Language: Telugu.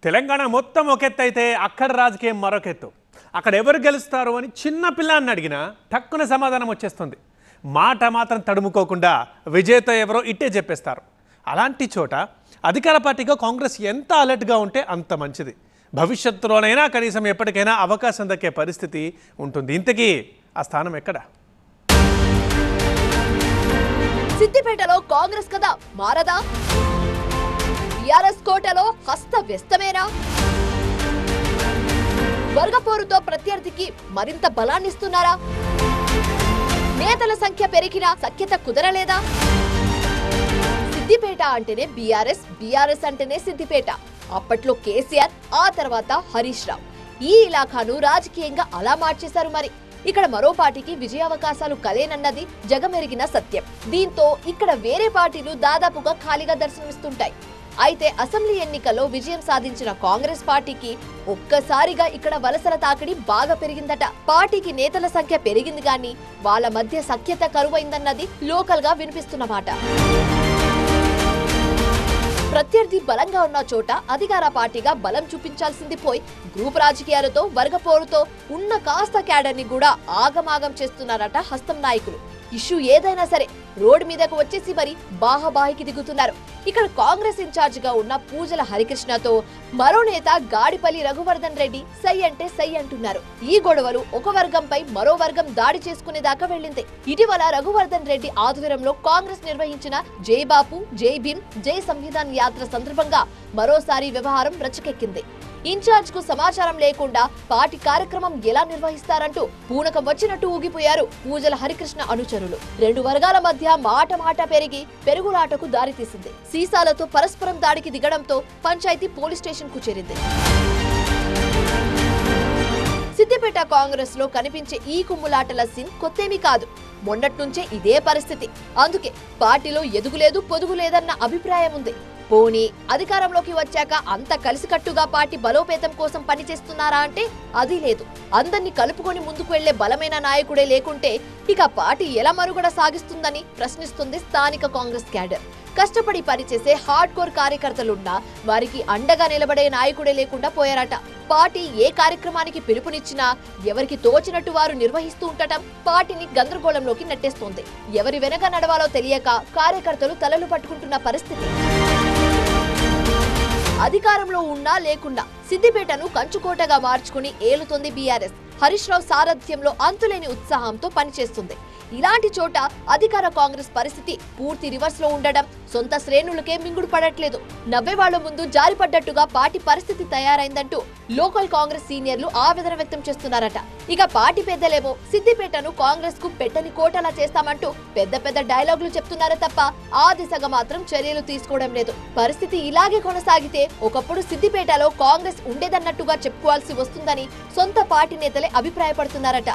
తెలంగాణ మొత్తం ఒకెత్తైతే అక్కడ రాజకీయం మరొకెత్తు. అక్కడ ఎవరు గెలుస్తారు అని చిన్న పిల్లాన్ని అడిగినా టక్కున సమాధానం వచ్చేస్తుంది. మాట మాత్రం తడుముకోకుండా విజేత ఎవరో ఇట్టే చెప్పేస్తారు. అలాంటి చోట అధికార పార్టీగా కాంగ్రెస్ ఎంత అలర్ట్గా ఉంటే అంత మంచిది. భవిష్యత్తులోనైనా కనీసం ఎప్పటికైనా అవకాశం దక్కే పరిస్థితి ఉంటుంది. ఇంతకీ ఆ స్థానం ఎక్కడ? సిద్దిపేటలో కాంగ్రెస్ కదా మారదా? టిఆర్ఎస్ కోటలో హస్త వ్యస్తమేనా? వర్గపోరుతో ప్రత్యర్థికి మరింత బలాన్నిస్తున్నారా? నేతల సంఖ్య పెరిగినా సఖ్యత కుదరలేదా? సిద్దిపేట అంటేనే బీఆర్ఎస్, బీఆర్ఎస్ అంటేనే సిద్దిపేట. అప్పట్లో కేసీఆర్, ఆ తర్వాత హరీష్ రావు. ఈ ఇలాఖాను రాజకీయంగా అలా మార్చేశారు. మరి ఇక్కడ మరో పార్టీకి విజయావకాశాలు కలేనన్నది జగమెరిగిన సత్యం. దీంతో ఇక్కడ వేరే పార్టీలు దాదాపుగా ఖాళీగా దర్శనమిస్తుంటాయి. అయితే అసెంబ్లీ ఎన్నికల్లో విజయం సాధించిన కాంగ్రెస్ పార్టీకి ఒక్కసారిగా ఇక్కడ వలసల తాకిడి బాగా పెరిగిందట. పార్టీకి నేతల సంఖ్య పెరిగింది కానీ వాళ్ళ మధ్య సఖ్యత కరువైందన్నది లోకల్ గా వినిపిస్తున్న మాట. ప్రత్యర్థి బలంగా ఉన్న చోట అధికార పార్టీగా బలం చూపించాల్సింది పోయి గ్రూప్ రాజకీయాలతో వర్గపోరుతో ఉన్న కాస్త క్యాడర్ని కూడా ఆగమాగం చేస్తున్నారట హస్తం నాయకులు. ఇష్యూ ఏదైనా సరే రోడ్డు మీదకు వచ్చేసి మరి బాహాబాహికి దిగుతున్నారు. ఇక్కడ కాంగ్రెస్ ఇన్ఛార్జ్ గా ఉన్న పూజల హరికృష్ణతో మరో నేత గాడిపల్లి రఘువర్ధన్ రెడ్డి సై అంటే సై అంటున్నారు. ఈ గొడవలు ఒక వర్గంపై మరో వర్గం దాడి చేసుకునేదాకా వెళ్ళింది. ఇటీవల రఘువర్ధన్ రెడ్డి ఆధ్వర్యంలో కాంగ్రెస్ నిర్వహించిన జై బాపు, జై భీమ్, జై సంవిధాన్ యాత్ర సందర్భంగా మరోసారి వ్యవహారం రచ్చకెక్కింది. ఇన్ఛార్జ్ కు సమాచారం లేకుండా పార్టీ కార్యక్రమం ఎలా నిర్వహిస్తారంటూ పూనకం వచ్చినట్టు ఊగిపోయారు పూజల హరికృష్ణ అనుచరులు. రెండు వర్గాల మధ్య మాట పెరిగి పెరుగులాటకు దారితీసింది. సీసాలతో పరస్పరం దాడికి దిగడంతో పంచాయతీ పోలీస్ స్టేషన్ కు చేరింది. సిద్దిపేట కాంగ్రెస్ లో కనిపించే ఈ కుమ్ములాటల సీన్ కొత్తేమీ కాదు. మొన్నటి నుంచే ఇదే పరిస్థితి. అందుకే పార్టీలో ఎదుగులేదు పొదుగులేదన్న అభిప్రాయం ఉంది. పోనీ అధికారంలోకి వచ్చాక అంత కలిసికట్టుగా పార్టీ బలోపేతం కోసం పనిచేస్తున్నారా అంటే అది లేదు. అందరినీ కలుపుకొని ముందుకు వెళ్లే బలమైన నాయకుడే లేకుంటే ఇక పార్టీ ఎలా మనుగడ సాగిస్తుందని ప్రశ్నిస్తుంది స్థానిక కాంగ్రెస్ క్యాడర్. కష్టపడి పనిచేసే హార్డ్ కోర్ కార్యకర్తలున్నా వారికి అండగా నిలబడే నాయకుడే లేకుండా పోయారట. పార్టీ ఏ కార్యక్రమానికి పిలుపునిచ్చినా ఎవరికి తోచినట్టు వారు నిర్వహిస్తూ ఉండటం పార్టీని గందరగోళంలోకి నెట్టేస్తోంది. ఎవరి వెనక నడవాలో తెలియక కార్యకర్తలు తలలు పట్టుకుంటున్న పరిస్థితి. అధికారంలో ఉన్నా లేకున్నా సిద్దిపేటను కంచుకోటగా మార్చుకుని ఏలుతోంది బీఆర్ఎస్. హరీష్ రావు సారథ్యంలో అంతులేని ఉత్సాహంతో పనిచేస్తుంది. ఇలాంటి చోట అధికార కాంగ్రెస్ పరిస్థితి పూర్తి రివర్స్ లో ఉండడం సొంత శ్రేణులకే మింగుడు పడట్లేదు. నవ్వేవాళ్ల ముందు జారిపడ్డట్టుగా పార్టీ పరిస్థితి తయారైందంటూ లోకల్ కాంగ్రెస్ సీనియర్లు ఆవేదన వ్యక్తం చేస్తున్నారట. ఇక పార్టీ పెద్దలేమో సిద్దిపేటను కాంగ్రెస్ కు పెట్టని కోటలా చేస్తామంటూ పెద్ద డైలాగులు చెప్తున్నారే తప్ప ఆ దిశగా మాత్రం చర్యలు తీసుకోవడం లేదు. పరిస్థితి ఇలాగే కొనసాగితే ఒకప్పుడు సిద్దిపేటలో కాంగ్రెస్ ఉండేదన్నట్టుగా చెప్పుకోవాల్సి వస్తుందని సొంత పార్టీ నేతలే అభిప్రాయపడుతున్నారట.